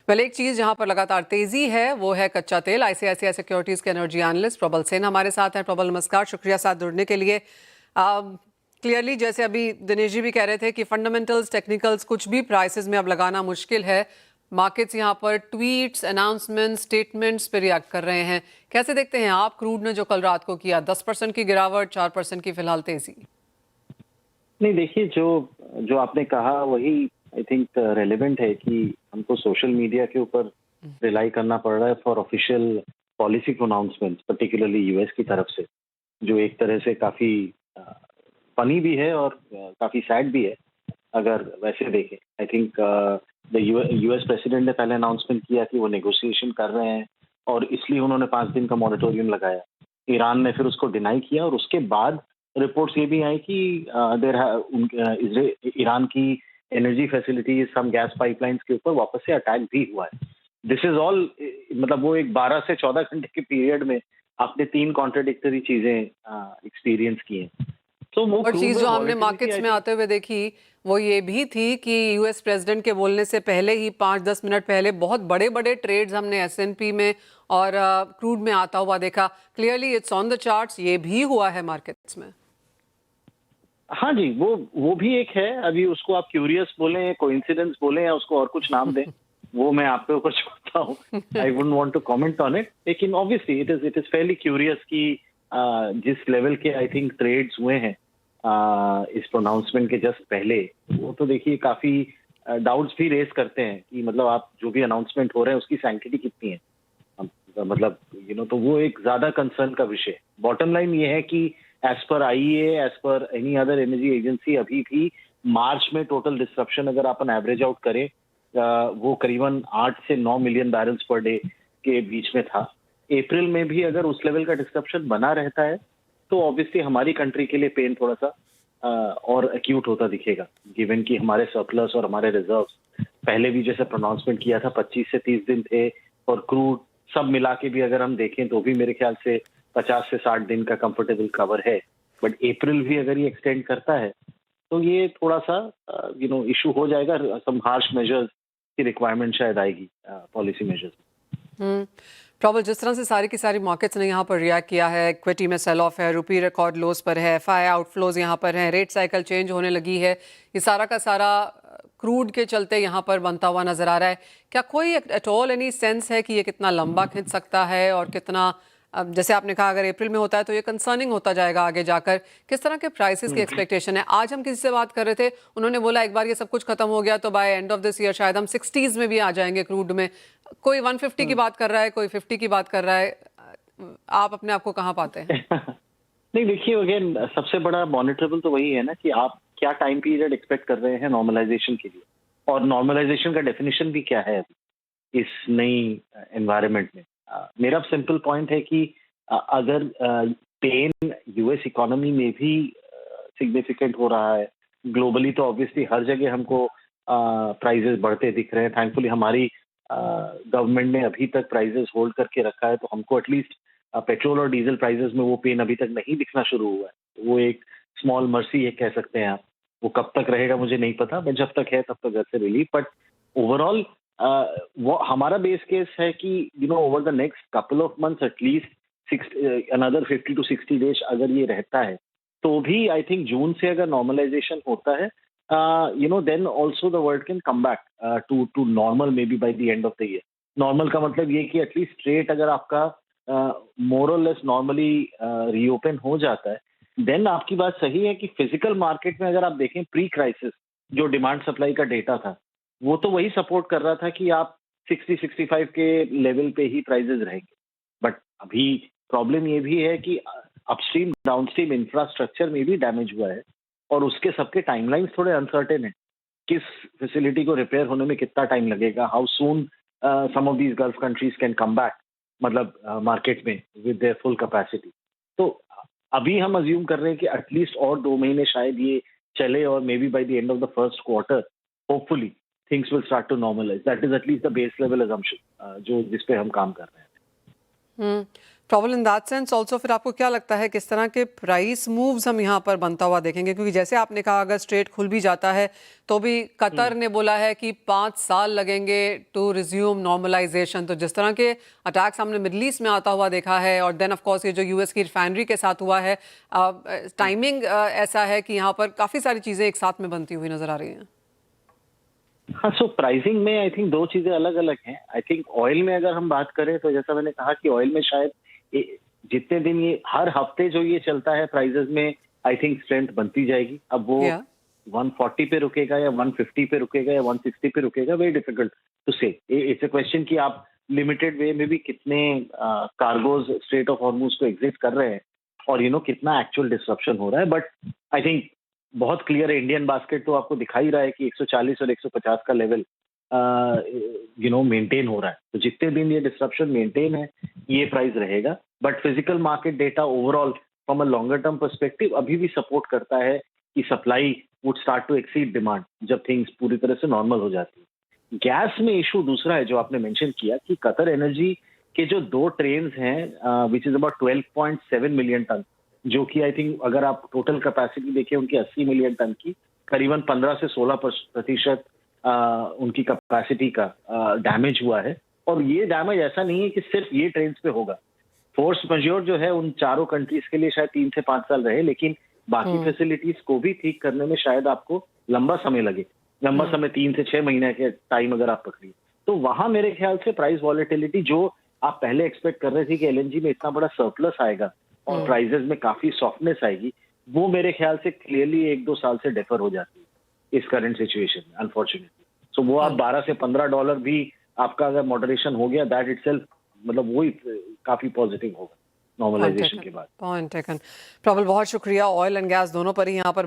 पहले एक चीज जहां पर लगातार तेजी है वो है कच्चा तेल। आईसीआईसीआई सिक्योरिटीज के एनर्जी एनालिस्ट प्रबल सेन हमारे साथ हैं। प्रबल नमस्कार, शुक्रिया साथ जुड़ने के लिए। क्लियरली जैसे अभी दिनेश जी भी कह रहे थे कि फंडामेंटल्स टेक्निकल्स कुछ भी प्राइसेस में अब लगाना मुश्किल है। मार्केट्स यहाँ पर ट्वीट्स, अनाउंसमेंट्स, स्टेटमेंट्स पे रिएक्ट कर रहे हैं। कैसे देखते हैं आप क्रूड ने जो कल रात को किया, 10% की गिरावट, 4% की फिलहाल तेजी? नहीं, देखिए जो जो आपने कहा वही आई थिंक रेलेवेंट है कि हमको सोशल मीडिया के ऊपर रिलाई करना पड़ रहा है for official policy pronouncements, particularly US की तरफ से, जो एक तरह से काफी फनी भी है और काफी सैड भी है अगर वैसे देखें। I think the US president ने पहले अनाउंसमेंट किया कि वो नेगोशिएशन कर रहे हैं और इसलिए उन्होंने 5 दिन का मॉरेटोरियम लगाया। ईरान ने फिर उसको डिनाई किया और उसके बाद रिपोर्ट्स ये भी आई कि ईरान की एनर्जी फैसिलिटीज, सम गैस पाइपलाइंस के ऊपर वापस से अटैक भी हुआ है। दिस इज ऑल, मतलब वो एक 12 से 14 घंटे के पीरियड में आपने 3 कॉन्ट्राडिक्टरी चीजें एक्सपीरियंस की हैं। तो वो और चीज जो हमने volatility मार्केट्स में आते हुए देखी वो ये भी थी कि यूएस प्रेसिडेंट के बोलने से पहले ही 5-10 मिनट पहले बहुत बड़े बड़े ट्रेड्स हमने एसएनपी में और क्रूड में आता हुआ देखा। Clearly it's on the charts, ये भी हुआ है मार्केट्स में। हाँ जी, वो भी एक है। अभी उसको आप क्यूरियस बोलें, कोइंसिडेंस बोलें या उसको और कुछ नाम दें, वो मैं आप पे ऊपर छोड़ता हूँ। I wouldn't want to comment on it, लेकिन obviously it is fairly curious कि जिस लेवल के आई थिंक ट्रेड्स हुए हैं इस प्रोनाउंसमेंट के जस्ट पहले, वो तो देखिए काफी डाउट्स भी रेस करते हैं कि मतलब आप जो भी अनाउंसमेंट हो रहे हैं उसकी सैंक्टिटी कितनी है। मतलब तो वो एक ज्यादा कंसर्न का विषय है। बॉटम लाइन ये है कि as per IEA, as per any other energy agency, अभी भी मार्च में टोटल डिस्ट्रप्शन अगर अपन एवरेज आउट करें वो करीबन 8 से 9 मिलियन बैरल्स पर डे के बीच में था। अप्रैल में भी अगर उस लेवल का डिस्ट्रप्शन बना रहता है तो ऑब्वियसली हमारी कंट्री के लिए पेन थोड़ा सा और एक्यूट होता दिखेगा, गिवन कि हमारे सरप्लस और हमारे रिजर्व्स पहले भी जैसे प्रोनाउंसमेंट किया था 25 से 30 दिन थे, और क्रूड सब मिला के भी अगर हम देखें तो भी मेरे ख्याल से 50 से 60 दिन का कंफर्टेबल कवर है। बट अप्रैल भी अगर ये एक्सटेंड करता है तो ये थोड़ा सा इशू हो जाएगा। सम हार्श मेजर्स की रिक्वायरमेंट शायद आएगी पॉलिसी मेजर्स। प्रॉब्लम जिस तरह से सारी की सारी मार्केट्स ने यहाँ पर रिएक्ट किया है, इक्विटी में सेल ऑफ है, रुपी रिकॉर्ड लोज पर है, एफआई आउटफ्लोज यहाँ पर हैं, रेट साइकिल चेंज होने लगी है, ये सारा का सारा क्रूड के चलते यहाँ पर बनता हुआ नजर आ रहा है। क्या कोई एट ऑल एनी सेंस है कि ये कितना लंबा खिंच सकता है और कितना, अब जैसे आपने कहा अगर अप्रैल में होता है तो ये कंसर्निंग होता जाएगा आगे जाकर, किस तरह के प्राइसेस की एक्सपेक्टेशन है? आज हम किसी से बात कर रहे थे, उन्होंने बोला एक बार ये सब कुछ खत्म हो गया तो by end of this year शायद हम 60s में भी आ जाएंगे क्रूड में। कोई 150 की बात कर रहा है, कोई 50 की बात कर रहा है। आप अपने आप को कहाँ पाते हैं? नहीं, देखिए अगेन सबसे बड़ा मॉनिटरेबल तो वही है ना कि आप क्या टाइम पीरियड एक्सपेक्ट कर रहे हैं नॉर्मलाइजेशन के लिए, और नॉर्मलाइजेशन का डेफिनेशन भी क्या है अभी इस नई एनवायरनमेंट में। मेरा सिंपल पॉइंट है कि अगर पेन यूएस इकोनॉमी में भी सिग्निफिकेंट हो रहा है, ग्लोबली तो ऑब्वियसली हर जगह हमको प्राइजेस बढ़ते दिख रहे हैं। थैंकफुली हमारी गवर्नमेंट ने अभी तक प्राइजेस होल्ड करके रखा है, तो हमको एटलीस्ट पेट्रोल और डीजल प्राइजेस में वो पेन अभी तक नहीं दिखना शुरू हुआ है। वो एक स्मॉल मर्सी है कह सकते हैं आप। वो कब तक रहेगा मुझे नहीं पता, बट जब तक है तब तक घर से रिलीफ। बट ओवरऑल वो हमारा बेस केस है कि over the next couple of months at least another 50 to 60 days अगर ये रहता है तो भी आई थिंक जून से अगर नॉर्मलाइजेशन होता है then also the world can come back to normal maybe by the end of the year. Normal का मतलब ये कि एटलीस्ट ट्रेड अगर आपका मोर और लेस नॉर्मली रीओपन हो जाता है, देन आपकी बात सही है कि फिजिकल मार्केट में अगर आप देखें प्री क्राइसिस जो डिमांड सप्लाई का डेटा था वो तो वही सपोर्ट कर रहा था कि आप 60-65 के लेवल पे ही प्राइसेस रहेंगे। बट अभी प्रॉब्लम ये भी है कि अपस्ट्रीम डाउनस्ट्रीम इंफ्रास्ट्रक्चर में भी डैमेज हुआ है और उसके सबके टाइमलाइंस थोड़े अनसर्टेन है। किस फैसिलिटी को रिपेयर होने में कितना टाइम लगेगा, how soon some of these gulf countries can come back, मतलब मार्केट में विद देयर फुल कैपेसिटी। तो अभी हम अज्यूम कर रहे हैं कि एटलीस्ट और 2 महीने शायद ये चले और maybe by the end of the first quarter hopefully things will start to normalise. That is at least the base level assumption जो जिस पे हम काम कर रहे हैं। Problem in that sense also फिर आपको क्या लगता है किस तरह के प्राइस मूव्स हम यहाँ पर बनता हुआ देखेंगे, क्योंकि जैसे आपने कहा अगर स्ट्रेट खुल भी जाता है तो भी कतर ने बोला है कि 5 साल लगेंगे टू रिज्यूम नॉर्मलाइजेशन। तो जिस तरह के अटैक्स हमने मिडल ईस्ट में आता हुआ देखा है और देन ऑफ कोर्स ये जो यूएस की रिफाइनरी के साथ हुआ है, टाइमिंग ऐसा है कि यहाँ पर काफ़ी सारी चीज़ें एक साथ में बनती हुई नजर आ रही हैं। हाँ, सो प्राइसिंग में आई थिंक दो चीजें अलग अलग हैं। आई थिंक ऑयल में अगर हम बात करें तो जैसा मैंने कहा कि ऑयल में शायद जितने दिन ये हर हफ्ते जो ये चलता है प्राइसेस में, आई थिंक स्ट्रेंथ बनती जाएगी। अब वो या 140 पे रुकेगा या 150 पे रुकेगा या 160 पे रुकेगा, वेरी डिफिकल्ट टू से। इट्स अ क्वेश्चन कि आप लिमिटेड वे में भी कितने कार्गोज स्ट्रेट ऑफ हॉर्मुज को एग्जिट कर रहे हैं और कितना एक्चुअल डिस्रप्शन हो रहा है। बट आई थिंक बहुत क्लियर है, इंडियन बास्केट तो आपको दिखा ही रहा है कि 140 और 150 का लेवल मेंटेन हो रहा है। तो जितने दिन ये डिस्रप्शन मेंटेन है ये प्राइस रहेगा। But physical market data overall from a longer term perspective अभी भी सपोर्ट करता है कि supply would start to exceed demand जब थिंग्स पूरी तरह से नॉर्मल हो जाती है। गैस में इशू दूसरा है जो आपने मेंशन किया कि कतर एनर्जी के जो 2 ट्रेन्स हैं which is about 12.7 million tonne, जो कि आई थिंक अगर आप टोटल कैपेसिटी देखें उनकी 80 मिलियन टन की, करीबन 15 से 16% उनकी कैपेसिटी का डैमेज हुआ है। और ये डैमेज ऐसा नहीं है कि सिर्फ ये ट्रेन पे होगा। फोर्स मज्योर जो है उन चारों कंट्रीज के लिए शायद 3 से 5 साल रहे, लेकिन बाकी फैसिलिटीज को भी ठीक करने में शायद आपको लंबा समय लगे। लंबा समय 3 से 6 महीने के टाइम अगर आप पकड़िए, तो वहां मेरे ख्याल से प्राइस वॉलेटिलिटी जो आप पहले एक्सपेक्ट कर रहे थे कि एलएनजी में इतना बड़ा सरप्लस आएगा और प्राइसेस में काफी सॉफ्टनेस आएगी, वो मेरे ख्याल से क्लियरली 1-2 साल से डेफर हो जाती है इस करंट सिचुएशन में, अनफॉर्चुनेटली। सो वो आप $12 से $15 भी आपका अगर मॉडरेशन हो गया, दैट इटसेल्फ मतलब वही काफी पॉजिटिव होगा नॉर्मलाइजेशन के बाद। Point taken. प्रबल बहुत शुक्रिया। ऑयल एंड गैस दोनों पर ही यहाँ पर